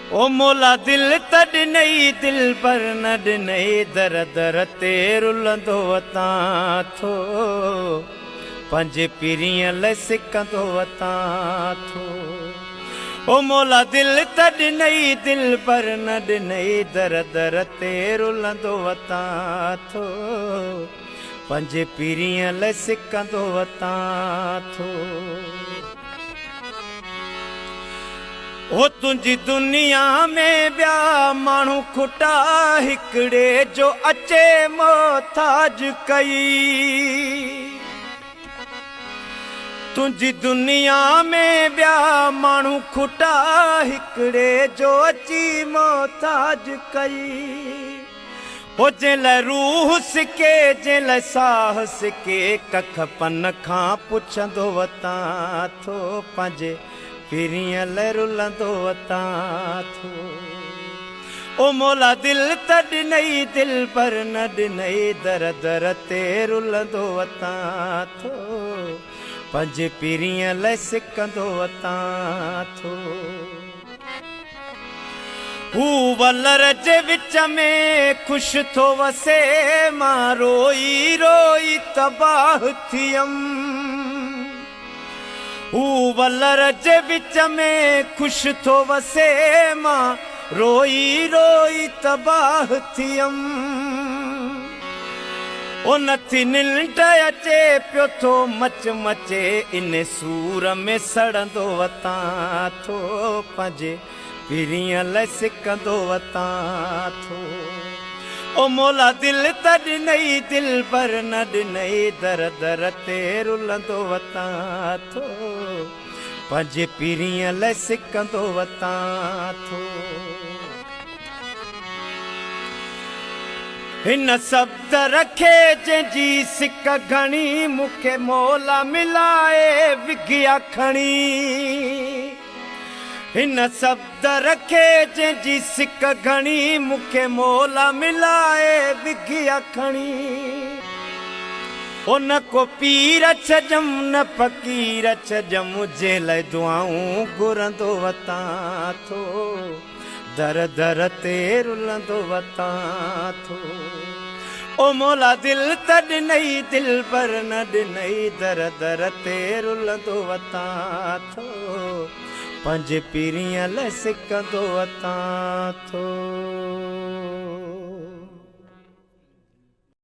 ओ मोला दिल तड नहीं दिल पर नड नहीं दर दर ते रुलंदो वतां थो पंज पीरियं ल सिकंदो वतां थो। ओ मोला दिल तड नहीं दिल पर नड नहीं दर दर ते रुलंदो वतां थो पंज पीरियं ल सिकंदो वतां थो। ओ तुंहिंजी दुनिया में ॿिया माण्हू खुटा हिकिड़े जो अचे मोहताज कई। तुंहिंजी दुनिया में ॿिया माण्हू खुटा हिकिड़े जो अची मोहताज कई। ओ जंहिं लाइ रूह सिके जंहिं लाइ साह सिके कख पन खां पुछंदो वतां थो पंहिंजे पीरियं ल रुलंदो वतां थो। ओ मोला दिल तड नहीं दिल पर नड नहीं दर दर ते रुलंदो वतां थो पंज पीरियं ल सिकंदो वतां थो। हू वलर जे विच में ख़ुशि थो वसे मां रोई रोई तबाह थियमि। हू वलर जे विच में ख़ुशि थो वसे मां रोई रोई तबाह थियमि। ओ नथी निंड अचे पियो थो मच मचे इन सूर में सड़ंदो वतां थो पंहिंजे पीरियं ल सिकंदो वतां थो। ओ मोला दिल तड नहीं दिल पर नड नहीं दर दर ते रुलंदो वतां थो पंज पीरियं ल सिकंदो वतां थो। हिन शब्द रखे जंहिंजी सिक घणी मूंखे मोला मिलाए विघिया खणी। हिन शब्द रखे जंहिंजी सिक घणी मूंखे मोला मिलाए विघिया खणी। ओ न को पीर छजम न फ़कीर छजम जे लाइ दुआऊं घुरंदो वतां थो दर दर ते रुलंदो वतां थो। ओ मोला दिल तड नहीं दिल पर नड नहीं दर दर ते रुलंदो वतां थो पंज पीरियं ल सिकंदो वतां थो।